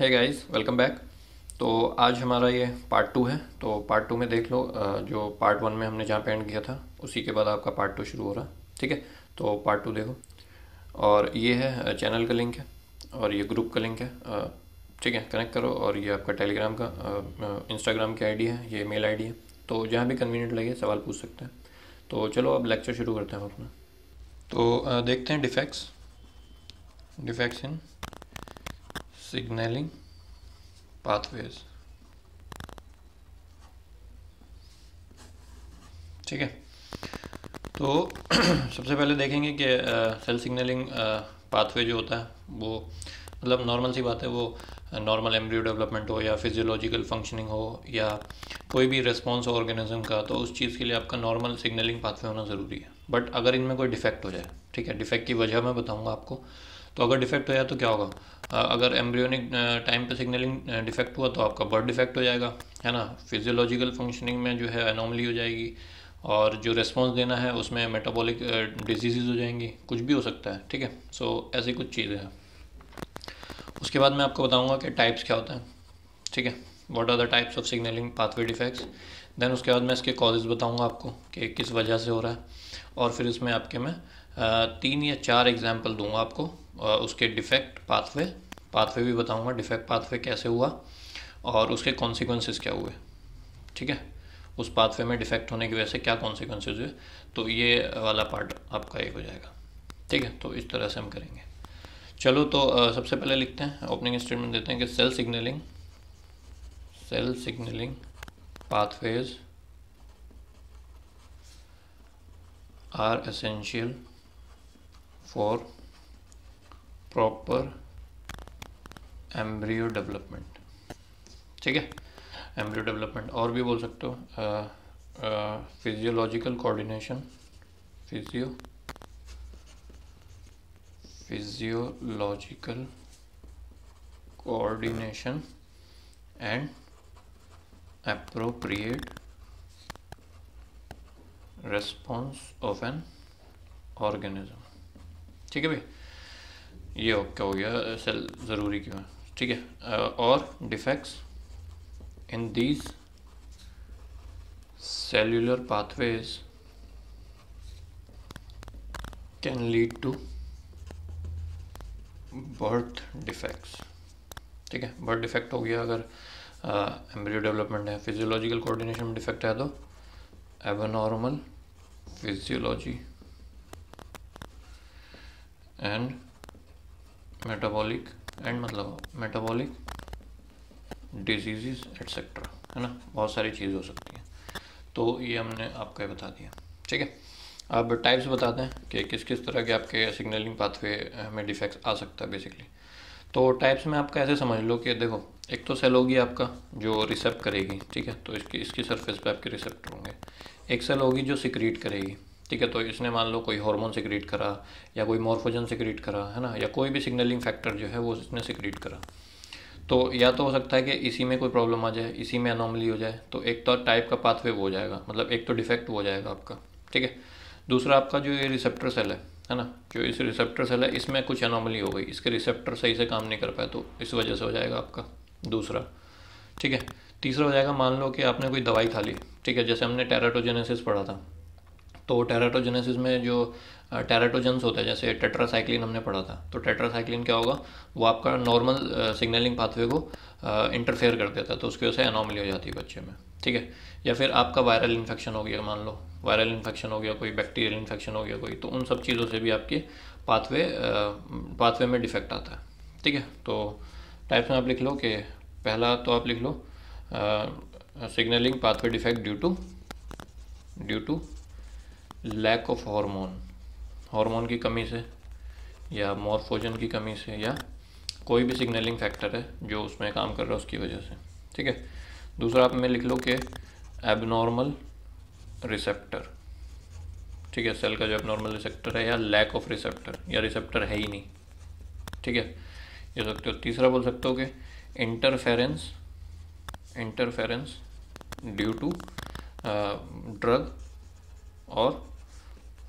Hey guys, welcome back. तो आज हमारा ये पार्ट टू है। तो पार्ट टू में देख लो, जो पार्ट वन में हमने जहाँ पे एंड किया था उसी के बाद आपका पार्ट टू शुरू हो रहा है। ठीक है, तो पार्ट टू देखो। और ये है चैनल का लिंक है और ये ग्रुप का लिंक है। ठीक है, कनेक्ट करो। और ये आपका टेलीग्राम का इंस्टाग्राम की आईडी है, ये मेल आईडी है। तो जहाँ भी कन्वीनियंट लगे सवाल पूछ सकते हैं। तो चलो अब लेक्चर शुरू करते हैं हम अपना। तो देखते हैं डिफेक्ट्स इन सिग्नलिंग पाथवेज। ठीक है, तो सबसे पहले देखेंगे कि सेल सिग्नलिंग पाथवे जो होता है वो मतलब नॉर्मल सी बात है, वो नॉर्मल एम्ब्रियो डेवलपमेंट हो या फिजियोलॉजिकल फंक्शनिंग हो या कोई भी रिस्पॉन्स हो ऑर्गेनिज्म का, तो उस चीज़ के लिए आपका नॉर्मल सिग्नलिंग पाथवे होना ज़रूरी है। बट अगर इनमें कोई डिफेक्ट हो जाए, ठीक है, डिफेक्ट की वजह मैं बताऊंगा आपको। तो अगर डिफेक्ट हो जाए तो क्या होगा, अगर एम्ब्रियोनिक टाइम पे सिग्नलिंग डिफेक्ट हुआ तो आपका बर्थ डिफेक्ट हो जाएगा, है ना। फिजियोलॉजिकल फंक्शनिंग में जो है एनॉमली हो जाएगी और जो रिस्पॉन्स देना है उसमें मेटाबॉलिक डिजीज़ हो जाएंगी, कुछ भी हो सकता है। ठीक है, सो ऐसी कुछ चीज़ें हैं। उसके बाद मैं आपको बताऊंगा कि टाइप्स क्या होता है। ठीक है, what are the types of signalling pathway defects. Then उसके बाद मैं इसके कॉजेज़ बताऊंगा आपको कि किस वजह से हो रहा है। और फिर इसमें आपके मैं 3 या 4 एग्जाम्पल दूंगा आपको, उसके डिफेक्ट पाथवे भी बताऊंगा, डिफेक्ट पाथवे कैसे हुआ और उसके कॉन्सिक्वेंसेस क्या हुए। ठीक है, उस पाथवे में डिफेक्ट होने की वजह से क्या कॉन्सिक्वेंसेज हुए। तो ये वाला पार्ट आपका एक हो जाएगा। ठीक है, तो इस तरह से हम करेंगे। चलो, तो सबसे पहले लिखते हैं, ओपनिंग स्टेटमेंट देते हैं कि cell signalling pathways are essential for proper embryo development. ठीक है, एम्ब्रियो डेवलपमेंट और भी बोल सकते हो, physiological coordination, physiological coordination and appropriate response of an organism। ठीक है भाई, ये क्या हो गया, सेल ज़रूरी क्यों है। ठीक है, और defects in these cellular pathways can lead to birth defects. ठीक है, बर्थ डिफेक्ट हो गया अगर एम्ब्रियो डेवलपमेंट है। फिजियोलॉजिकल कोऑर्डिनेशन में डिफेक्ट है तो एबनॉर्मल फिजियोलॉजी एंड मेटाबॉलिक मतलब मेटाबॉलिक डिजीज़ एट्सेट्रा, है ना। बहुत सारी चीज़ हो सकती हैं, तो ये हमने आपको बता दिया। ठीक है, अब टाइप्स बताते हैं कि किस किस तरह के आपके सिग्नलिंग पाथवे में डिफेक्ट्स आ सकता है बेसिकली। तो टाइप्स में आपका ऐसे समझ लो कि देखो, एक तो सेल होगी आपका जो रिसेप्ट करेगी। ठीक है, तो इसकी सरफेस पे आपके रिसेप्टर होंगे। एक सेल होगी जो सिक्रीट करेगी। ठीक है, तो इसने मान लो कोई हार्मोन सिक्रीट करा या कोई मॉर्फोजन सिक्रीट करा, है ना, या कोई भी सिग्नलिंग फैक्टर जो है वो इसने सिक्रीट करा। तो या तो हो सकता है कि इसी में कोई प्रॉब्लम आ जाए, इसी में अनोमली हो जाए, तो एक तो टाइप का पाथवे वो हो जाएगा, मतलब एक तो डिफेक्ट हो जाएगा आपका। ठीक है, दूसरा आपका जो ये रिसेप्टर सेल है ना, जो इस रिसेप्टर सेल है इसमें कुछ अनोमली हो गई, इसके रिसेप्टर सही से काम नहीं कर पाए, तो इस वजह से हो जाएगा आपका दूसरा। ठीक है, तीसरा हो जाएगा, मान लो कि आपने कोई दवाई खा ली। ठीक है, जैसे हमने टेराटोजेनेसिस पढ़ा था, तो टेराटोजेनेसिस में जो टेराटोजेंस होता है, जैसे टेट्रासाइक्लिन हमने पढ़ा था, तो टेट्रासाइक्लिन क्या होगा, वो आपका नॉर्मल सिग्नलिंग पाथवे को इंटरफेयर कर देता है, तो उसकी वजह से एनॉमली हो जाती है बच्चे में। ठीक है, या फिर आपका वायरल इन्फेक्शन हो गया, मान लो वायरल इन्फेक्शन हो गया, कोई बैक्टीरियल इन्फेक्शन हो गया कोई, तो उन सब चीज़ों से भी आपके पाथवे में डिफेक्ट आता है। ठीक है, तो टाइप्स में आप लिख लो कि पहला तो आप लिख लो signaling pathway defect due to lack of hormone की कमी से या मॉर्फोजन की कमी से, या कोई भी सिग्नलिंग फैक्टर है जो उसमें काम कर रहा है उसकी वजह से। ठीक है, दूसरा आप में लिख लो कि एबनॉर्मल रिसेप्टर। ठीक है, सेल का जो एबनॉर्मल रिसेप्टर है, या लैक ऑफ रिसेप्टर, या रिसेप्टर है ही नहीं। ठीक है, ये सकते हो। तीसरा बोल सकते हो कि इंटरफेरेंस ड्यू टू ड्रग और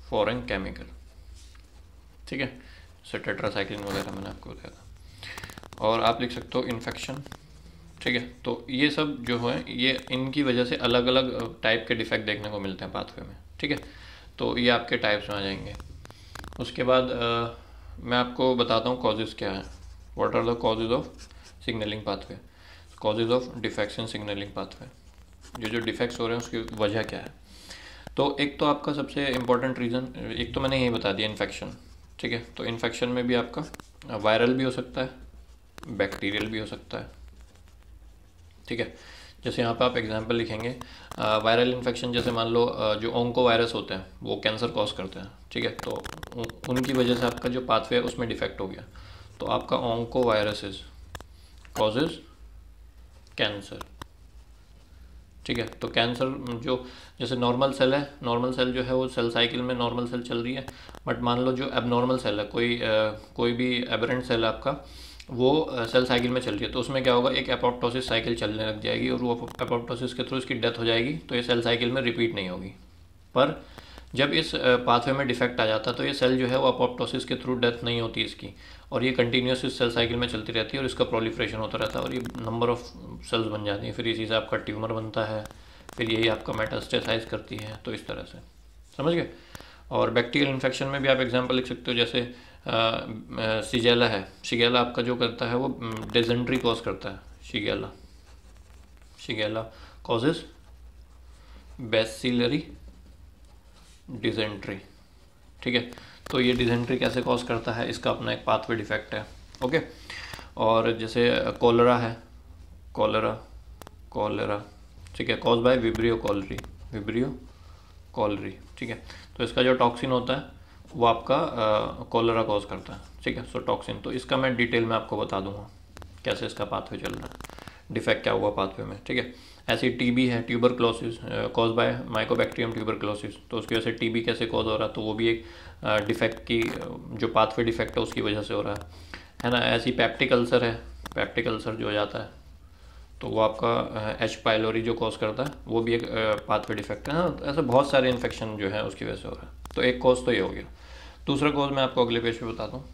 फॉरेन केमिकल। ठीक है, जैसे टेट्रासाइक्लिन वगैरह मैंने आपको बताया था। और आप लिख सकते हो इन्फेक्शन। ठीक है, तो ये सब जो है ये इनकी वजह से अलग अलग टाइप के डिफेक्ट देखने को मिलते हैं पाथवे में। ठीक है, तो ये आपके टाइप्स में आ जाएंगे। उसके बाद मैं आपको बताता हूँ कॉजेज़ क्या है। What are the causes of signalling pathway, causes of defects in signalling pathway. जो डिफेक्ट्स हो रहे हैं उसकी वजह क्या है। तो एक तो आपका सबसे इम्पोर्टेंट रीज़न, एक तो मैंने यही बता दिया, इन्फेक्शन। ठीक है, तो इन्फेक्शन में भी आपका वायरल भी हो सकता है, बैक्टीरियल भी हो सकता है। ठीक है, जैसे यहाँ पे आप एग्जांपल लिखेंगे वायरल इन्फेक्शन, जैसे मान लो जो ओंको वायरस होते हैं वो कैंसर कॉज करते हैं। ठीक है, तो उनकी वजह से आपका जो पाथवे है उसमें डिफेक्ट हो गया, तो आपका ओंको वायरसेस कॉजेज कैंसर। ठीक है, तो कैंसर जो जैसे नॉर्मल सेल है, नॉर्मल सेल जो है वो सेल साइकिल में नॉर्मल सेल चल रही है, बट मान लो जो एबनॉर्मल सेल है, कोई भी एबरेंट सेल है आपका, वो सेल साइकिल में चल रही है, तो उसमें क्या होगा, एक एपोप्टोसिस साइकिल चलने लग जाएगी और वो एपोप्टोसिस के थ्रू इसकी डेथ हो जाएगी, तो ये सेल साइकिल में रिपीट नहीं होगी। पर जब इस पाथवे में डिफेक्ट आ जाता है तो ये सेल जो है वो अपोप्टोसिस के थ्रू डेथ नहीं होती इसकी, और ये कंटिन्यूस इस सेल साइकिल में चलती रहती है और इसका प्रोलिफ्रेशन होता रहता है और ये नंबर ऑफ सेल्स बन जाती हैं, फिर इसी से आपका ट्यूमर बनता है, फिर यही आपका मेटास्टेसाइज करती है। तो इस तरह से समझ गए। और बैक्टीरियल इन्फेक्शन में भी आप एग्जांपल लिख सकते हो, जैसे शिगेला है, शिगेला आपका जो करता है वो डिसेंट्री कॉज करता है। Shigella causes bacillary dysentery. ठीक है, तो ये डिसेंट्री कैसे कॉज करता है, इसका अपना एक पाथवे डिफेक्ट है। ओके, और जैसे कोलेरा है, कोलेरा ठीक है, कॉज बाय विब्रियो कॉलरी। ठीक है, तो इसका जो टॉक्सिन होता है वो आपका कोलेरा कॉज करता है। ठीक है, सो टॉक्सिन, तो इसका मैं डिटेल में आपको बता दूंगा कैसे इसका पाथवे चल रहा है, डिफेक्ट क्या हुआ पाथवे में। ठीक है, ऐसी टीबी है, tuberculosis cause by Mycobacterium tuberculosis, तो उसकी वजह से टीबी कैसे कॉज हो रहा है, तो वो भी एक डिफेक्ट की जो पाथवे डिफेक्ट है उसकी वजह से हो रहा है ना। ऐसी पेप्टिक अल्सर है, पेप्टिक अल्सर जो हो जाता है तो वो आपका एच पाइलोरी जो कॉज करता है, वो भी एक पाथवे डिफेक्ट है। हाँ, ऐसे बहुत सारे इन्फेक्शन जो है उसकी वजह से हो रहा है। तो एक कॉज तो ये हो गया, दूसरा कॉज मैं आपको अगले पेज पे बताता हूँ।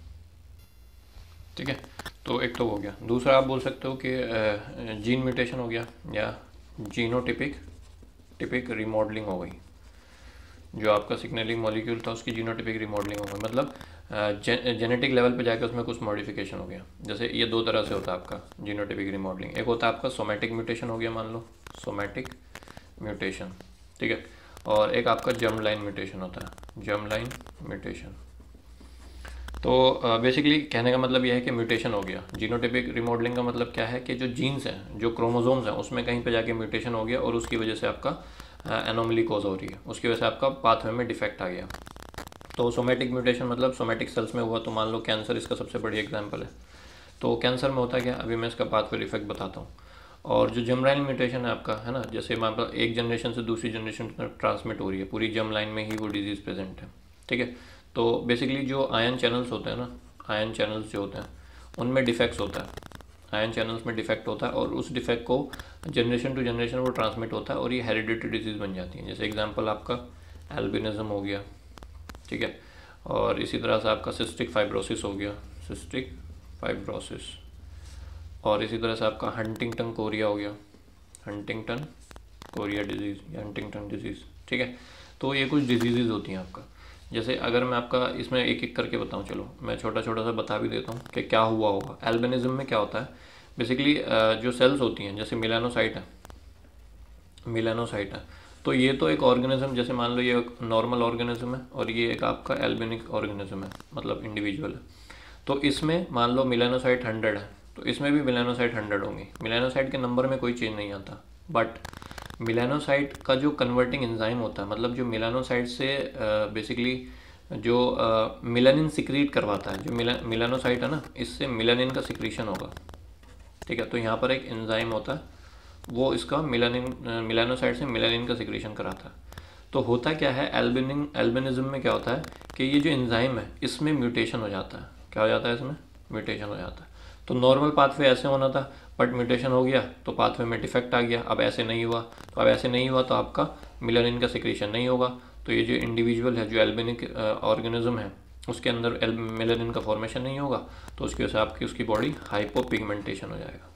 ठीक है, तो एक तो हो गया, दूसरा आप बोल सकते हो कि जीन म्यूटेशन हो गया या जीनोटिपिक रिमॉडलिंग हो गई। जो आपका सिग्नलिंग मॉलिक्यूल था उसकी जीनोटिपिक रिमॉडलिंग हो गई, मतलब जेनेटिक लेवल पे जाकर उसमें कुछ मॉडिफिकेशन हो गया। जैसे ये दो तरह से होता है आपका जीनोटिपिक रिमॉडलिंग, एक होता है आपका सोमैटिक म्यूटेशन हो गया, मान लो सोमैटिक म्यूटेशन। ठीक है, और एक आपका जर्म लाइन म्यूटेशन होता है, जर्म लाइन म्यूटेशन। तो बेसिकली कहने का मतलब यह है कि म्यूटेशन हो गया। जीनोटिपिक रिमॉडलिंग का मतलब क्या है कि जो जीन्स हैं, जो क्रोमोसोम्स हैं, उसमें कहीं पे जाके म्यूटेशन हो गया और उसकी वजह से आपका एनोमली कॉज हो रही है, उसकी वजह से आपका पाथवे में डिफेक्ट आ गया। तो सोमैटिक म्यूटेशन मतलब सोमैटिक सेल्स में हुआ, तो मान लो कैंसर इसका सबसे बड़ी एग्जाम्पल है। तो कैंसर में होता क्या, अभी मैं इसका पाथवे डिफेक्ट बताता हूँ। और जो जर्म लाइन म्यूटेशन है आपका, है ना, जैसे मान लो एक जनरेशन से दूसरी जनरेशन ट्रांसमिट हो रही है, पूरी जर्म लाइन में ही वो डिजीज़ प्रेजेंट है। ठीक है, तो बेसिकली जो आयन चैनल्स होते हैं ना, आयन चैनल्स जो होते हैं उनमें डिफेक्ट्स होता है, आयन चैनल्स में डिफेक्ट होता है और उस डिफेक्ट को जनरेशन टू जनरेशन वो ट्रांसमिट होता है और ये हेरिडिटरी डिजीज़ बन जाती है। जैसे एग्जांपल आपका एल्बिनिज्म हो गया। ठीक है, और इसी तरह से आपका सिस्टिक फाइब्रोसिस हो गया, सिस्टिक फाइब्रोसिस, और इसी तरह से आपका हंटिंगटन कोरिया हो गया, हंटिंगटन कोरिया डिजीज़ या हंटिंगटन डिजीज़। ठीक है, तो ये कुछ डिजीज़ होती हैं आपका। जैसे अगर मैं आपका इसमें एक एक करके बताऊं, चलो मैं छोटा छोटा सा बता भी देता हूँ कि क्या हुआ होगा। एल्बिनिज्म में क्या होता है, बेसिकली जो सेल्स होती हैं, जैसे मिलानोसाइट है, तो ये तो एक ऑर्गेनिज्म, जैसे मान लो ये एक नॉर्मल ऑर्गेनिज्म है और ये एक आपका एल्बिनिक ऑर्गेनिज्म है, मतलब इंडिविजुअल है। तो इसमें मान लो मिलानोसाइट 100 है, तो इसमें भी मिलानोसाइट 100 होंगी। मिलानोसाइट के नंबर में कोई चेंज नहीं आता, बट मिलानोसाइट का जो कन्वर्टिंग एंजाइम होता है, मतलब जो मिलानोसाइट से बेसिकली जो मिलानिन सिक्रीट करवाता है, जो मिलानोसाइट है ना, इससे मिलानिन का सिक्रीशन होगा। ठीक है, तो यहाँ पर एक एंजाइम होता है, वो इसका मिलानोसाइट से मिलानिन का सिक्रीशन कराता है। तो होता क्या है, एल्बिनिज्म में क्या होता है कि ये जो एंजाइम है इसमें म्यूटेशन हो जाता है। क्या हो जाता है, इसमें म्यूटेशन हो जाता है। तो नॉर्मल पाथवे ऐसे होना था, बट म्यूटेशन हो गया तो पाथवे में डिफेक्ट आ गया। अब ऐसे नहीं हुआ, तो आपका मिलानिन का सिक्रीशन नहीं होगा। तो ये जो इंडिविजुअल है, जो एल्बिनिक ऑर्गेनिज्म है, उसके अंदर मेलानिन का फॉर्मेशन नहीं होगा, तो उसकी वजह से आपकी उसकी बॉडी हाइपोपिगमेंटेशन हो जाएगा,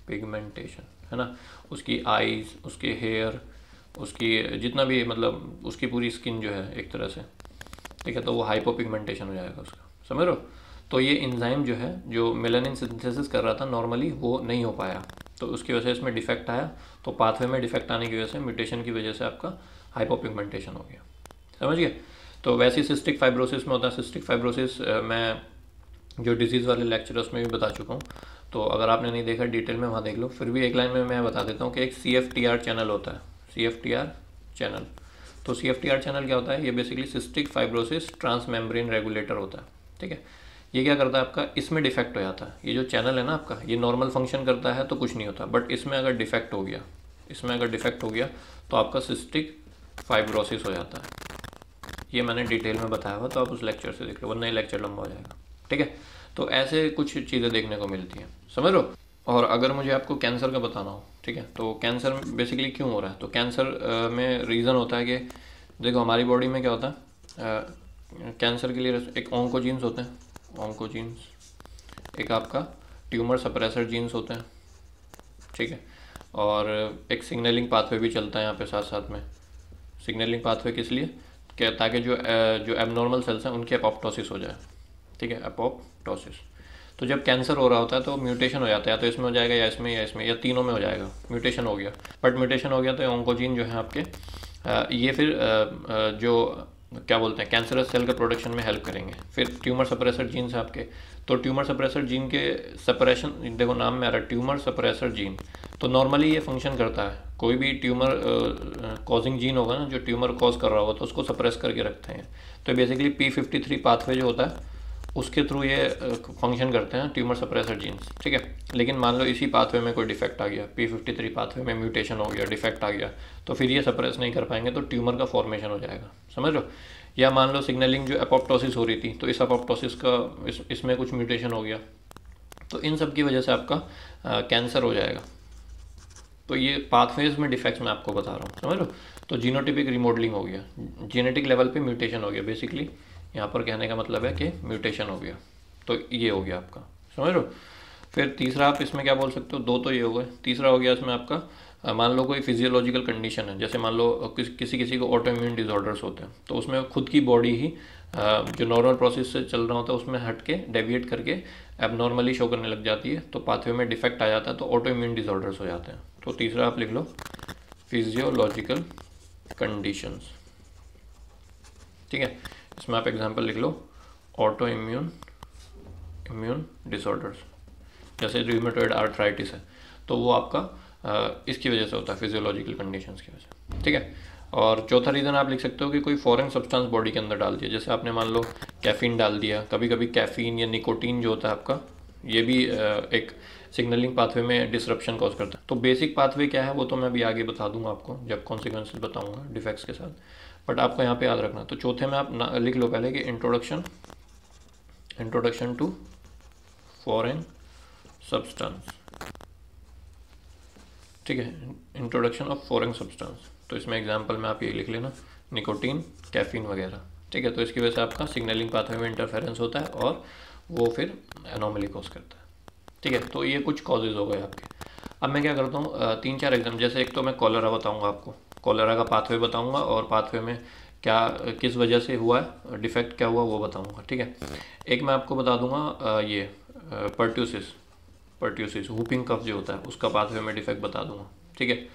पिगमेंटेशन है ना। उसकी आईज, उसके हेयर, उसकी जितना भी मतलब उसकी पूरी स्किन जो है एक तरह से, ठीक है, तो वो हाइपोपिगमेंटेशन हो जाएगा उसका, समझ रहे हो। तो ये एंजाइम जो है जो मेलानिन सिंथेसिस कर रहा था नॉर्मली, वो नहीं हो पाया, तो उसकी वजह से इसमें डिफेक्ट आया। तो पाथवे में डिफेक्ट आने की वजह से, म्यूटेशन की वजह से आपका हाइपोपिगमेंटेशन हो गया, समझ गए। तो वैसे ही सिस्टिक फाइब्रोसिस में होता है। सिस्टिक फाइब्रोसिस मैं जो डिजीज़ वाले लेक्चर है उसमें भी बता चुका हूँ, तो अगर आपने नहीं देखा डिटेल में वहाँ देख लो। फिर भी एक लाइन में मैं बता देता हूँ कि एक CFTR चैनल होता है, CFTR चैनल। तो CFTR चैनल क्या होता है, ये basically cystic fibrosis transmembrane regulator होता है, ठीक है। ये क्या करता है आपका, इसमें डिफेक्ट हो जाता है। ये जो चैनल है ना आपका, ये नॉर्मल फंक्शन करता है तो कुछ नहीं होता, बट इसमें अगर डिफेक्ट हो गया, इसमें अगर डिफेक्ट हो गया तो आपका सिस्टिक फाइब्रोसिस हो जाता है। ये मैंने डिटेल में बताया हुआ, तो आप उस लेक्चर से देख लो, वरना ये लेक्चर लंबा हो जाएगा, ठीक है। तो ऐसे कुछ चीज़ें देखने को मिलती हैं, समझ लो। और अगर मुझे आपको कैंसर का बताना हो, ठीक है, तो कैंसर बेसिकली क्यों हो रहा है, तो कैंसर में रीज़न होता है कि देखो हमारी बॉडी में क्या होता है, कैंसर के लिए एक ऑन्कोजीन्स होते हैं, ऑन्कोजीन्स, एक आपका ट्यूमर सप्रेसर जीन्स होते हैं, ठीक है, और एक सिग्नलिंग पाथवे भी चलता है यहाँ पे साथ साथ में। सिग्नलिंग पाथवे किस लिए, क्या, ताकि जो एबनॉर्मल सेल्स हैं उनकी अपोप्टोसिस हो जाए, ठीक है, अपोप्टोसिस। तो जब कैंसर हो रहा होता है तो म्यूटेशन हो जाता है, या तो इसमें हो जाएगा या इसमें या इसमें या तीनों में हो जाएगा, म्यूटेशन हो गया। बट म्यूटेशन हो गया तो ऑन्कोजीन जो है आपके ये फिर जो क्या बोलते हैं कैंसरस सेल के प्रोडक्शन में हेल्प करेंगे। फिर ट्यूमर सप्रेसर जीन्स है आपके, तो ट्यूमर सप्रेसर जीन के सप्रेशन, देखो नाम में आ रहा है ट्यूमर सप्रेसर जीन, तो नॉर्मली ये फंक्शन करता है। कोई भी ट्यूमर कॉजिंग जीन होगा ना, जो ट्यूमर कॉज कर रहा होगा, तो उसको सप्रेस करके रखते हैं। तो बेसिकली P53 पाथवे जो होता है उसके थ्रू ये फंक्शन करते हैं ट्यूमर सप्रेसर जीन्स, ठीक है। लेकिन मान लो इसी पाथवे में कोई डिफेक्ट आ गया, P53 पाथवे में म्यूटेशन हो गया, डिफेक्ट आ गया, तो फिर ये सप्रेस नहीं कर पाएंगे, तो ट्यूमर का फॉर्मेशन हो जाएगा, समझ लो। या मान लो सिग्नलिंग जो अपोप्टोसिस हो रही थी, तो इस अपोप्टोसिस का इसमें कुछ म्यूटेशन हो गया, तो इन सब की वजह से आपका कैंसर हो जाएगा। तो ये पाथवेज में डिफेक्ट्स मैं आपको बता रहा हूँ, समझ लो। तो जीनोटिपिक रिमॉडलिंग हो गया, जेनेटिक लेवल पे म्यूटेशन हो गया, बेसिकली यहाँ पर कहने का मतलब है कि म्यूटेशन हो गया, तो ये हो गया आपका, समझ लो। फिर तीसरा आप इसमें क्या बोल सकते हो, दो तो ये हो गए, तीसरा हो गया इसमें आपका मान लो कोई फिजियोलॉजिकल कंडीशन है, जैसे मान लो किसी किसी को ऑटो इम्यून डिसऑर्डर्स होते हैं, तो उसमें खुद की बॉडी ही जो नॉर्मल प्रोसेस से चल रहा होता है उसमें हट के डेविएट करके एबनॉर्मली शो करने लग जाती है, तो पाथवे में डिफेक्ट आ जाता है, तो ऑटो इम्यून डिसऑर्डर्स हो जाते हैं। तो तीसरा आप लिख लो फिजियोलॉजिकल कंडीशंस, ठीक है। इसमें आप एग्जांपल लिख लो ऑटो इम्यून डिसऑर्डर्स, जैसे रूमेटॉइड आर्थराइटिस है, तो वो आपका इसकी वजह से होता है, फिजियोलॉजिकल कंडीशंस की वजह से, ठीक है। और चौथा रीज़न आप लिख सकते हो कि कोई फॉरेन सब्सटेंस बॉडी के अंदर डाल दिया, जैसे आपने मान लो कैफीन डाल दिया। कभी कभी कैफीन या निकोटीन जो होता है आपका, ये भी एक सिग्नलिंग पाथवे में डिसरप्शन कॉज करता है। तो बेसिक पाथवे क्या है वो तो मैं अभी आगे बता दूंगा आपको, जब कॉन्सिक्वेंसेस बताऊंगा डिफेक्ट्स के साथ, बट आपको यहाँ पे याद रखना। तो चौथे में आप लिख लो पहले कि इंट्रोडक्शन टू फॉरेन सब्सटेंस, ठीक है, इंट्रोडक्शन ऑफ फॉरेन सब्सटेंस। तो इसमें एग्जांपल में आप ये लिख लेना, निकोटीन, कैफीन वगैरह, ठीक है। तो इसकी वजह से आपका सिग्नलिंग पाथवे में इंटरफेरेंस होता है और वो फिर एनोमली कॉज करता है, ठीक है। तो ये कुछ कॉजेज हो गए आपके। अब मैं क्या करता हूँ, तीन चार एग्जाम, जैसे एक तो मैं कॉलरा बताऊँगा आपको, कॉलरा का पाथवे बताऊँगा और पाथवे में क्या किस वजह से हुआ है, डिफेक्ट क्या हुआ वो बताऊँगा, ठीक है। एक मैं आपको बता दूँगा ये पर्ट्यूसिस हुपिंग कफ जो होता है उसका पाथवे में डिफेक्ट बता दूंगा, ठीक है।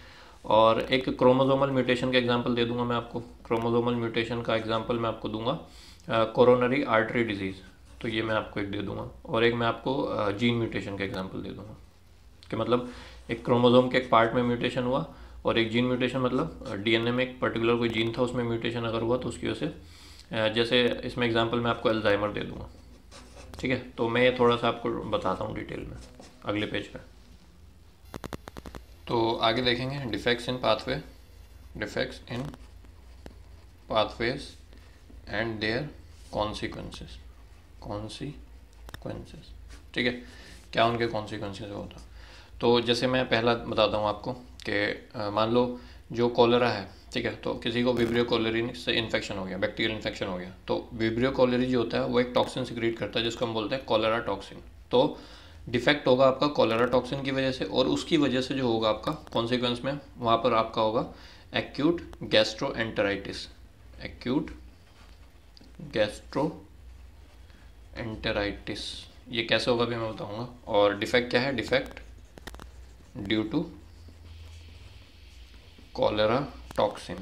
और एक क्रोमोसोमल म्यूटेशन का एग्जांपल दे दूंगा मैं आपको, क्रोमोसोमल म्यूटेशन का एग्जांपल मैं आपको दूंगा कोरोनरी आर्टरी डिजीज़, तो ये मैं आपको एक दे दूंगा। और एक मैं आपको जीन म्यूटेशन का एग्जांपल दे दूंगा, कि मतलब एक क्रोमोसोम के एक पार्ट में म्यूटेशन हुआ, और एक जीन म्यूटेशन मतलब डीएनए में एक पर्टिकुलर कोई जीन था उसमें म्यूटेशन अगर हुआ तो उसकी वजह से, जैसे इसमें एग्जांपल मैं आपको अल्जाइमर दे दूंगा, ठीक है। तो मैं ये थोड़ा सा आपको बताता हूँ डिटेल में अगले पेज पे। तो आगे देखेंगे defects in pathways and their consequences, ठीक है, क्या उनके कॉन्सिक्वेंसेस होता। तो जैसे मैं पहला बताता हूँ आपको कि मान लो जो कॉलरा है, ठीक है, तो किसी को विब्रियो कॉलरी से इन्फेक्शन हो गया, बैक्टीरियल इन्फेक्शन हो गया, तो विब्रियो कॉलरी जो होता है वो एक टॉक्सिन सिक्रीट करता है जिसको हम बोलते हैं कॉलरा टॉक्सिन। तो डिफेक्ट होगा आपका कॉलरा टॉक्सिन की वजह से, और उसकी वजह से जो होगा आपका कॉन्सिक्वेंस में वहाँ पर आपका होगा एक्यूट गैस्ट्रोएंटेराइटिस। एक्यूट गैस्ट्रोएंटेराइटिस ये कैसे होगा भी मैं बताऊंगा। और डिफेक्ट क्या है, defect due to cholera toxin.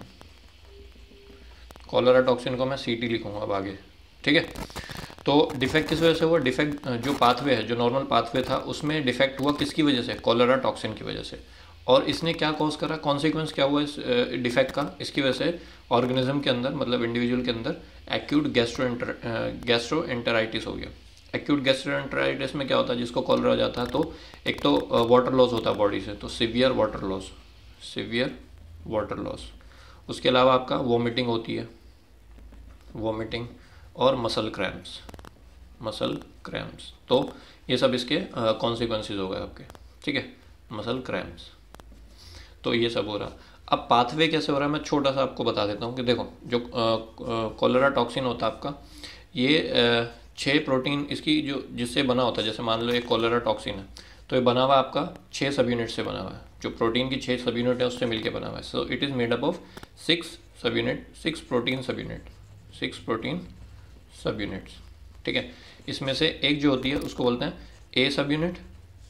Cholera toxin को मैं सीटी लिखूंगा अब आगे, ठीक है। तो डिफेक्ट किस वजह से हुआ, डिफेक्ट जो पाथवे है, जो नॉर्मल पाथवे था उसमें डिफेक्ट हुआ किसकी वजह से, कॉलरा टॉक्सिन की वजह से। और इसने क्या कॉज करा, कॉन्सिक्वेंस क्या हुआ इस डिफेक्ट का, इसकी वजह से ऑर्गेनिज्म के अंदर मतलब इंडिविजुअल के अंदर एक्यूट गैस्ट्रोएंटेराइटिस हो गया। एक्यूट गैस्ट्रोएंटेराइटिस में क्या होता है, जिसको कॉलरा हो जाता है तो एक तो वाटर लॉस होता है बॉडी से, तो severe water loss, severe water loss. उसके अलावा आपका वॉमिटिंग होती है, वॉमिटिंग, और मसल क्रैम्प्स, मसल क्रैम्प्स। तो ये सब इसके कॉन्सिक्वेंसेस हो गए आपके, ठीक है, मसल क्रैम्प्स। तो ये सब हो रहा। अब पाथवे कैसे हो रहा है मैं छोटा सा आपको बता देता हूँ कि देखो जो कॉलरा टॉक्सिन होता है आपका, ये 6 प्रोटीन इसकी जो जिससे बना होता है, जैसे मान लो एक कॉलरा टॉक्सिन है तो ये बना हुआ आपका 6 सब यूनिट से बना हुआ है, जो प्रोटीन की 6 सब यूनिट है उससे मिलके बना हुआ है। So it is made up of 6 सब यूनिट, 6 प्रोटीन सब यूनिट, 6 प्रोटीन सब यूनिट्स, ठीक है। इसमें से एक जो होती है उसको बोलते हैं ए सब यूनिट,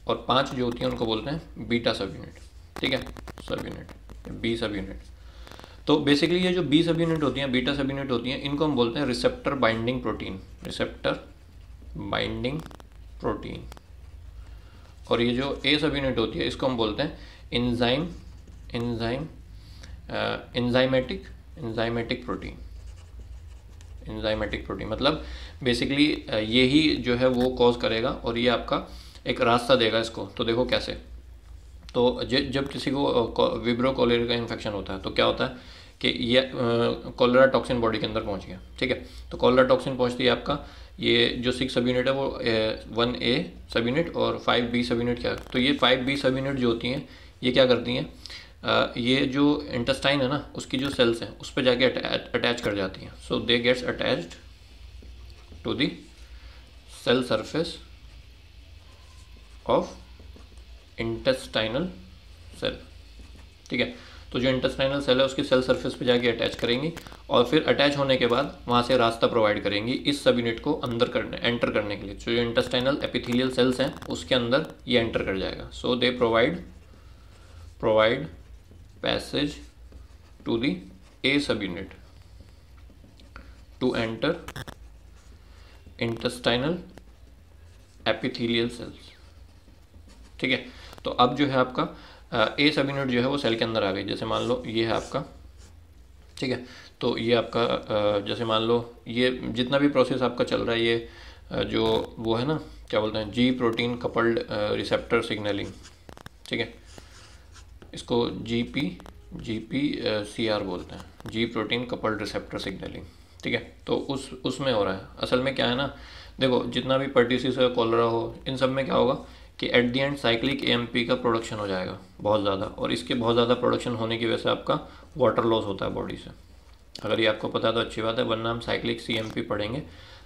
और 5 जो होती हैं उनको बोलते हैं बीटा सब यूनिट, ठीक है, subunit, B subunit. तो बेसिकली ये जो बी सब यूनिट होती हैं, बीटा सब यूनिट होती हैं, इनको हम बोलते हैं receptor binding protein, receptor binding protein. और ये जो ए सब यूनिट होती है इसको हम बोलते हैं enzyme, enzymatic protein, enzymatic protein. मतलब बेसिकली यही जो है वो कॉज करेगा और ये आपका एक रास्ता देगा इसको। तो देखो कैसे, तो जब किसी को विब्रो कॉलरा का इन्फेक्शन होता है तो क्या होता है कि ये कॉलरा टॉक्सिन बॉडी के अंदर पहुंच गया, ठीक है। तो कॉलरा टॉक्सिन पहुंचती है आपका, ये जो 6 सब यूनिट है वो 1A सब यूनिट और 5B सब यूनिट क्या, तो ये 5B सब यूनिट जो होती हैं ये क्या करती हैं, ये जो इंटेस्टाइन है ना उसकी जो सेल्स हैं उस पर जाके अटैच कर जाती हैं। So they gets attached to the cell surface of intestinal cell, ठीक है। तो जो इंटेस्टाइनल सेल है उसकी सेल सरफेस पे जाके अटैच करेंगी और फिर अटैच होने के बाद वहाँ से रास्ता प्रोवाइड करेंगी इस सब यूनिट को अंदर एंटर करने के लिए। जो इंटेस्टाइनल एपिथेलियल सेल्स हैं उसके अंदर ये एंटर कर जाएगा। So they provide passage to the a subunit to enter intestinal epithelial cells, ठीक है। तो अब जो है आपका ए सब यूनिट जो है वो सेल के अंदर आ गई। जैसे मान लो ये है आपका, ठीक है, तो ये आपका जैसे मान लो ये जितना भी प्रोसेस आपका चल रहा है ये जो वो है ना क्या बोलते हैं, जी प्रोटीन कपल्ड रिसेप्टर सिग्नलिंग, ठीक है, इसको GPCR बोलते हैं, जी प्रोटीन कपल्ड रिसेप्टर सिग्नलिंग, ठीक है। तो उसमें हो रहा है। असल में क्या है ना, देखो जितना भी पर्टिसिस हो कॉलरा हो इन सब में क्या होगा कि at the and cyclic AMP का प्रोडक्शन हो जाएगा बहुत ज़्यादा, और इसके बहुत ज़्यादा प्रोडक्शन होने की वजह से आपका वाटर लॉस होता है बॉडी से। अगर ये आपको पता है तो अच्छी बात है, वरना हम साइक्लिक CMP पढ़ेंगे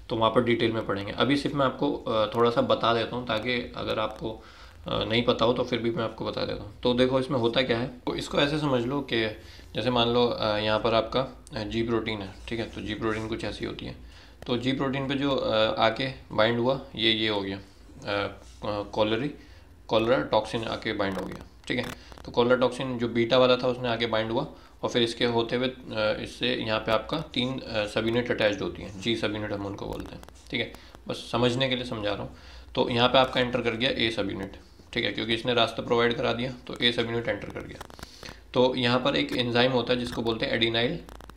तो वहाँ पर डिटेल में पढ़ेंगे। अभी सिर्फ मैं आपको थोड़ा सा बता देता हूँ ताकि अगर आपको नहीं पता हो तो फिर भी मैं आपको बता देता हूँ। तो देखो इसमें होता क्या है, तो इसको ऐसे समझ लो कि जैसे मान लो यहाँ पर आपका जी प्रोटीन है, ठीक है, तो जी प्रोटीन कुछ ऐसी होती है। तो जी प्रोटीन पे जो आके बाइंड हुआ ये हो गया कॉलरा टॉक्सिन आके बाइंड हो गया, ठीक है। तो कॉलरा टॉक्सिन जो बीटा वाला था उसने आके बाइंड हुआ और फिर इसके होते हुए इससे यहाँ पे आपका 3 सब यूनिट अटैच्ड होती हैं, जी सब यूनिट हम उनको बोलते हैं, ठीक है। बस समझने के लिए समझा रहा हूँ। तो यहाँ पे आपका एंटर कर गया ए सब यूनिट, ठीक है, क्योंकि इसने रास्ता प्रोवाइड करा दिया तो ए सब यूनिट एंटर कर गया। तो यहाँ पर एक एंजाइम होता है जिसको बोलते हैं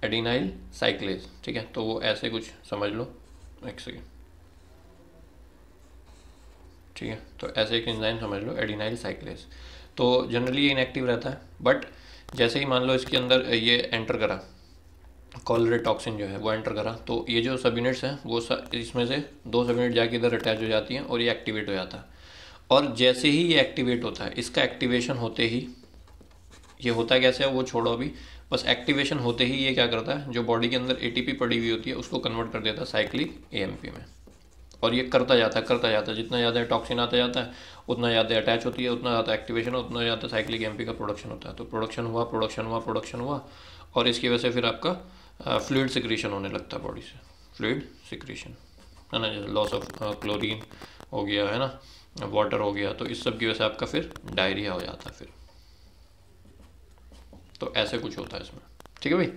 एडिनाइल साइक्लेज, ठीक है। तो वो ऐसे कुछ समझ लो, एक सेकेंड, ठीक है। तो ऐसे एक एंजाइम समझ लो एडिनाइल साइक्लेज। तो जनरली ये इनएक्टिव रहता है, बट जैसे ही मान लो इसके अंदर ये एंटर करा कॉलरा टॉक्सिन जो है वो एंटर करा, तो ये जो सब यूनिट्स हैं वो इसमें से 2 सब यूनिट जाके इधर अटैच हो जाती हैं और ये एक्टिवेट हो जाता है। और जैसे ही ये एक्टिवेट होता है, इसका एक्टिवेशन होते ही ये होता कैसे है वो छोड़ो अभी, बस एक्टिवेशन होते ही ये क्या करता है, जो बॉडी के अंदर एटीपी पड़ी हुई होती है उसको कन्वर्ट कर देता है साइक्लिक एएमपी में। और ये करता जाता है, जितना ज़्यादा टॉक्सिन आता जाता है उतना ज़्यादा अटैच होती है, उतना ज़्यादा एक्टिवेशन, उतना ज़्यादा साइक्लिक एएमपी का प्रोडक्शन होता है। तो प्रोडक्शन हुआ और इसकी वजह से फिर आपका फ्लूइड सिक्रीशन होने लगता है बॉडी से, फ्लूइड सिक्रीशन है ना, जैसे लॉस ऑफ क्लोरीन हो गया है ना, वाटर हो गया, तो इस सब की वजह से आपका फिर डायरिया हो जाता है फिर। तो ऐसे कुछ होता है इसमें, ठीक है भाई।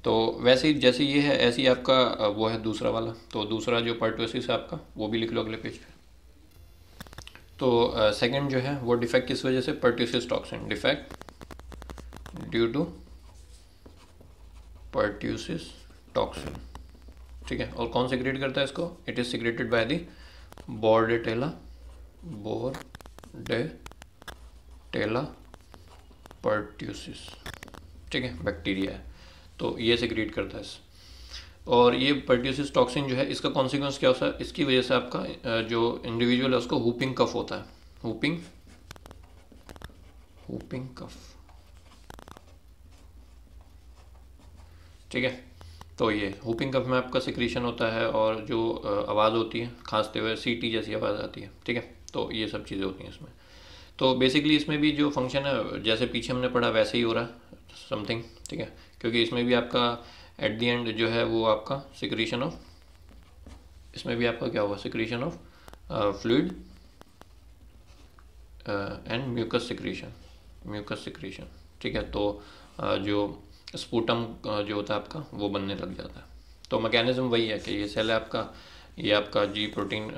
तो वैसे ही जैसे ये है ऐसे ही आपका वो है दूसरा वाला। तो दूसरा जो पर्टुसिस है आपका वो भी लिख लो अगले पेज पे। तो सेकंड जो है वो डिफेक्ट किस वजह से, pertussis toxin, defect due to pertussis toxin, ठीक है। और कौन सिक्रेट करता है इसको, it is secreted by the Bordetella pertussis, ठीक है, बैक्टीरिया है, तो ये सिक्रेट करता है। और ये पर्ट्यूसिस टॉक्सिन जो है इसका कॉन्सिक्वेंस क्या होता है, इसकी वजह से आपका जो इंडिविजुअल है उसको हुपिंग कफ होता है, हुपिंग कफ, ठीक है। तो ये हुपिंग कफ में आपका सिक्रीशन होता है और जो आवाज़ होती है खांसते हुए सीटी जैसी आवाज़ आती है, ठीक है। तो ये सब चीज़ें होती हैं इसमें। तो बेसिकली इसमें भी जो फंक्शन है जैसे पीछे हमने पढ़ा वैसे ही हो रहा है समथिंग, ठीक है, क्योंकि इसमें भी आपका एट द एंड जो है वो आपका सिक्रीशन ऑफ, इसमें भी आपका क्या हुआ, secretion of fluid and mucus secretion, ठीक है। तो जो स्पूटम जो होता है आपका वो बनने लग जाता है। तो मैकेनिज्म वही है कि ये सेल है आपका, ये आपका जी प्रोटीन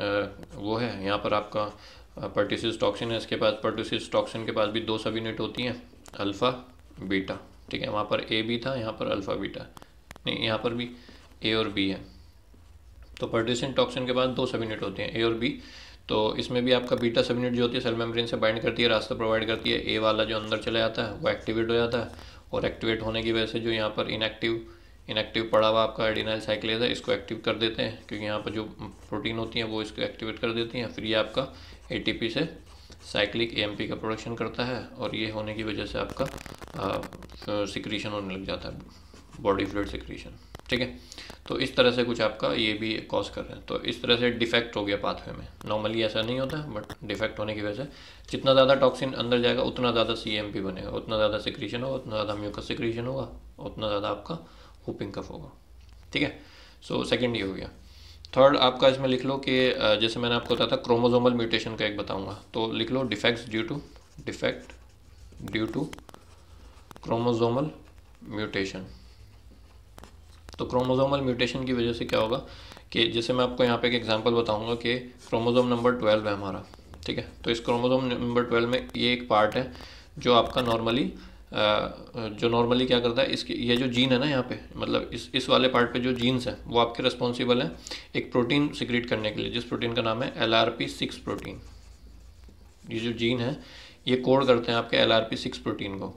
वो है, यहाँ पर आपका पर्ट्यूसिस टॉक्सिन है, इसके पास पर्ट्यूसिस टॉक्सिन के पास भी दो सब यूनिट होती हैं, अल्फ़ा बीटा, ठीक है। वहाँ पर ए भी था, यहाँ पर अल्फ़ा बीटा नहीं, यहाँ पर भी ए और बी है। तो पर्ट्यूसिन टॉक्सिन के पास दो सब यूनिट होती हैं, ए और बी। तो इसमें भी आपका बीटा सब यूनिट जो होती है सेल मेम्ब्रेन से बाइंड करती है, रास्ता प्रोवाइड करती है, ए वाला जो अंदर चला जाता है वो एक्टिवेट हो जाता है, और एक्टिवेट होने की वजह से जो यहाँ पर इनएक्टिव पड़ा हुआ आपका एडिनाइल साइक्लेज है इसको एक्टिव कर देते हैं, क्योंकि यहाँ पर जो प्रोटीन होती हैं वो इसको एक्टिवेट कर देती हैं। फिर ये आपका एटीपी से साइक्लिक एएमपी का प्रोडक्शन करता है, और ये होने की वजह से आपका सिक्रीशन होने लग जाता है, बॉडी फ्लूइड सिक्रीशन, ठीक है। तो इस तरह से कुछ आपका ये भी कॉज कर रहे हैं। तो इस तरह से डिफेक्ट हो गया पाथवे में। नॉर्मली ऐसा नहीं होता, बट डिफेक्ट होने की वजह से जितना ज़्यादा टॉक्सिन अंदर जाएगा उतना ज़्यादा सीएमपी बनेगा, उतना ज़्यादा सिक्रीशन होगा, उतना ज़्यादा म्यूकस सिक्रीशन होगा, उतना ज़्यादा आपका हुपिंग कफ होगा, ठीक है। सो सेकेंड ये हो गया। थर्ड आपका इसमें लिख लो कि जैसे मैंने आपको बताया था क्रोमोसोमल म्यूटेशन का एक बताऊंगा, तो लिख लो defect due to chromosomal mutation. तो क्रोमोसोमल म्यूटेशन की वजह से क्या होगा कि जैसे मैं आपको यहाँ पे एक एग्जांपल बताऊंगा कि क्रोमोसोम नंबर 12 है हमारा, ठीक है। तो इस क्रोमोसोम नंबर 12 में ये एक पार्ट है जो आपका नॉर्मली क्या करता है, इसकी ये जो जीन है ना यहाँ पे, मतलब इस वाले पार्ट पे जो जीन्स हैं वो आपके रिस्पॉन्सिबल हैं एक प्रोटीन सिक्रीट करने के लिए, जिस प्रोटीन का नाम है LRP6 प्रोटीन। ये जो जीन है ये कोड करते हैं आपके LRP6 प्रोटीन को,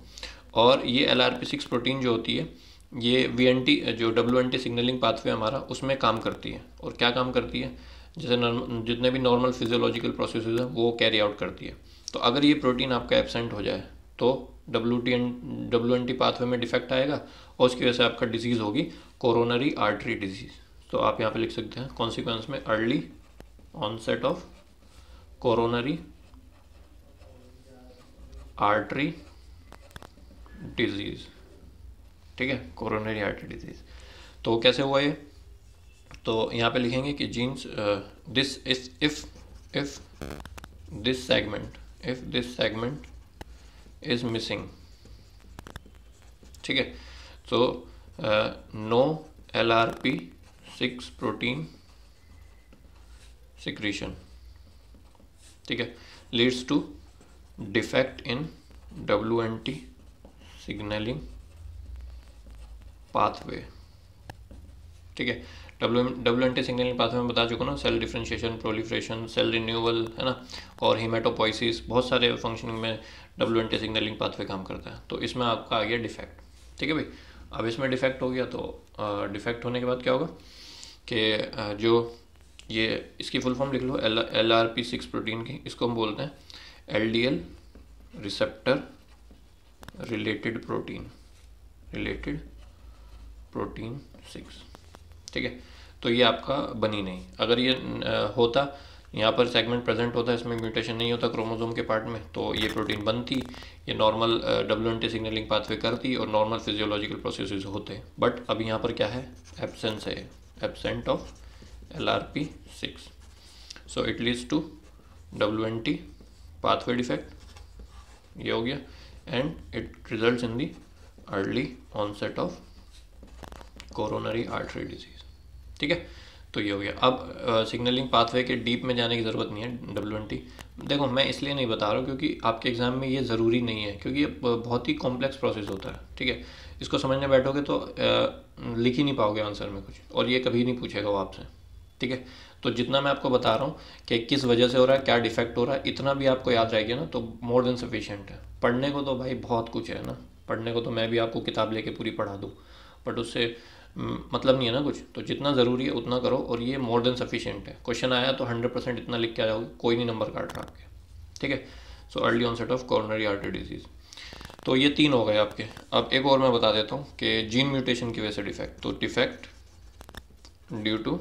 और ये LRP6 प्रोटीन जो होती है ये VNT जो WNT सिग्नलिंग पाथवे हमारा उसमें काम करती है। और क्या काम करती है, जैसे जितने भी नॉर्मल फिजियोलॉजिकल प्रोसेसेस हैं वो कैरी आउट करती है। तो अगर ये प्रोटीन आपका एब्सेंट हो जाए तो WNT पाथवे में डिफेक्ट आएगा, और उसकी वजह से आपका डिजीज़ होगी कोरोनरी आर्टरी डिजीज़। तो आप यहाँ पे लिख सकते हैं कॉन्सिक्वेंस में early onset of coronary artery disease, ठीक है, कोरोनरी आर्टरी डिजीज़। तो कैसे हुआ ये, तो यहाँ पे लिखेंगे कि genes this if this segment is missing, ठीक है। तो नो LRP6 प्रोटीन सिक्रीशन, ठीक है, leads to defect in WNT signalling pathway, ठीक है। WNT सिग्नलिंग पाथवे में बता चुका ना, cell differentiation, proliferation, cell renewal, है ना, और हीमेटोपोइसिस, बहुत सारे फंक्शनिंग में WNT सिग्नलिंग पाथवे काम करता है। तो इसमें आपका आ गया डिफेक्ट, ठीक है भाई। अब इसमें डिफेक्ट हो गया तो डिफेक्ट होने के बाद क्या होगा कि जो ये इसकी फुल फॉर्म लिख लो LRP6 प्रोटीन की, इसको हम बोलते हैं LDL रिसेप्टर रिलेटेड प्रोटीन 6, ठीक है। तो ये आपका बनी नहीं। अगर ये होता, यहाँ पर सेगमेंट प्रेजेंट होता, इसमें म्यूटेशन नहीं होता क्रोमोसोम के पार्ट में, तो ये प्रोटीन बनती, ये नॉर्मल WNT सिग्नलिंग पाथवे करती और नॉर्मल फिजियोलॉजिकल प्रोसेसेस होते। बट अब यहाँ पर क्या है, एब्सेंस है, absent of LRP6, so it leads to WNT pathway defect, ये हो गया, and it results in the early onset of coronary artery disease, ठीक है। तो ये हो गया। अब सिग्नलिंग पाथवे के डीप में जाने की ज़रूरत नहीं है WNT। देखो मैं इसलिए नहीं बता रहा हूँ क्योंकि आपके एग्ज़ाम में ये ज़रूरी नहीं है, क्योंकि ये बहुत ही कॉम्प्लेक्स प्रोसेस होता है, ठीक है। इसको समझने बैठोगे तो लिख ही नहीं पाओगे आंसर में कुछ, और ये कभी नहीं पूछेगा वो आपसे, ठीक है। तो जितना मैं आपको बता रहा हूँ कि किस वजह से हो रहा है, क्या डिफेक्ट हो रहा है, इतना भी आपको याद रहेगा ना तो मोर देन सफिशिएंट है। पढ़ने को तो भाई बहुत कुछ है ना, पढ़ने को तो मैं भी आपको किताब लेके पूरी पढ़ा दूँ, बट उससे मतलब नहीं है ना कुछ। तो जितना ज़रूरी है उतना करो, और ये मोर देन सफिशिएंट है। क्वेश्चन आया तो 100% इतना लिख के आ जाओगे, कोई नहीं नंबर काट रहा आपके, ठीक है। So early onset of coronary artery disease, तो ये 3 हो गए आपके। अब एक और मैं बता देता हूँ कि जीन म्यूटेशन की वजह से डिफेक्ट, तो defect due to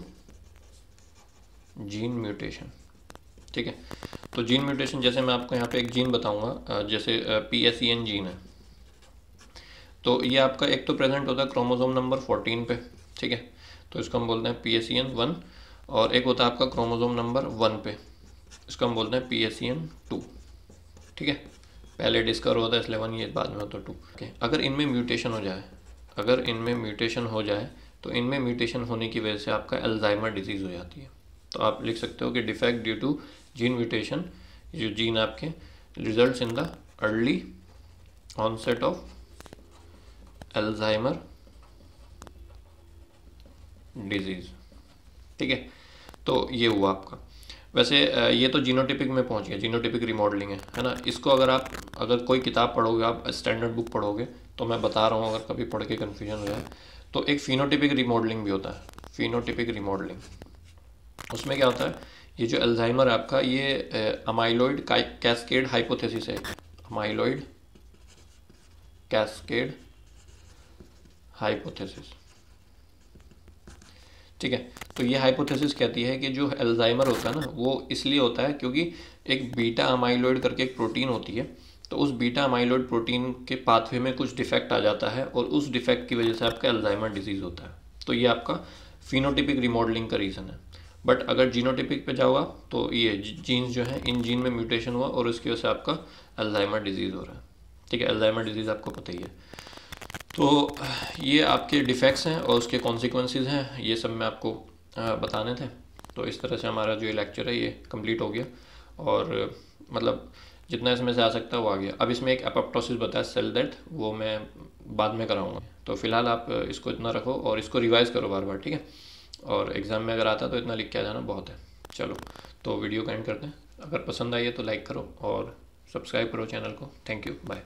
gene mutation, ठीक है। तो जीन म्यूटेशन, जैसे मैं आपको यहाँ पे एक जीन बताऊँगा, जैसे PSEN जीन है, तो ये आपका एक तो प्रेजेंट होता है क्रोमोसोम नंबर 14 पे, ठीक है। तो इसको हम बोलते हैं PSEN 1, और एक होता है आपका क्रोमोसोम नंबर 1 पे, इसको हम बोलते हैं PSEN 2, ठीक है। पहले डिस्कवर होता है इसलिए 1, ये बाद में होता है 2, ठीक है। अगर इनमें म्यूटेशन हो जाए, तो इनमें म्यूटेशन होने की वजह से आपका अल्जाइमर डिजीज़ हो जाती है। तो आप लिख सकते हो कि defect due to gene mutation, जो जीन आपके results in the early onset of Alzheimer disease, ठीक है। तो ये हुआ आपका। वैसे ये तो जीनोटिपिक में पहुंच गया, जीनोटिपिक रिमॉडलिंग है ना। इसको अगर कोई किताब पढ़ोगे, आप स्टैंडर्ड बुक पढ़ोगे, तो मैं बता रहा हूँ, अगर कभी पढ़ के कन्फ्यूजन हो जाए, तो एक फिनोटिपिक रिमॉडलिंग भी होता है, फिनोटिपिक रिमॉडलिंग। उसमें क्या होता है, ये जो अल्जाइमर है आपका, ये अमाइलॉइड कैस्केड हाइपोथेसिस है, अमाइलॉइड कैस्केड हाइपोथेसिस, ठीक है। तो ये हाइपोथेसिस कहती है कि जो अल्जाइमर होता है ना, वो इसलिए होता है क्योंकि एक बीटा अमाइलॉइड करके एक प्रोटीन होती है, तो उस बीटा अमाइलॉइड प्रोटीन के पाथवे में कुछ डिफेक्ट आ जाता है, और उस डिफेक्ट की वजह से आपका अल्जाइमर डिजीज़ होता है। तो ये आपका फिनोटिपिक रिमॉडलिंग का रीज़न है। बट अगर जीनोटिपिक पे जाओगा तो ये जीन्स जो है, इन जीन में म्यूटेशन हुआ और उसकी वजह से आपका अल्जाइमर डिजीज़ हो रहा है, ठीक है। अल्जाइमर डिजीज़ आपको पता ही है। तो ये आपके डिफेक्ट्स हैं और उसके कॉन्सिक्वेंसेस हैं, ये सब मैं आपको बताने थे। तो इस तरह से हमारा जो ये लेक्चर है ये कंप्लीट हो गया, और मतलब जितना इसमें से आ सकता है वो आ गया। अब इसमें एक एपोप्टोसिस बताया, सेल डेथ, वो मैं बाद में कराऊंगा। तो फिलहाल आप इसको इतना रखो और इसको रिवाइज़ करो बार बार, ठीक है। और एग्ज़ाम में अगर आता तो इतना लिख के आ जाना बहुत है। चलो, तो वीडियो का एंड करते हैं। अगर पसंद आई है तो लाइक करो और सब्सक्राइब करो चैनल को। Thank you, bye.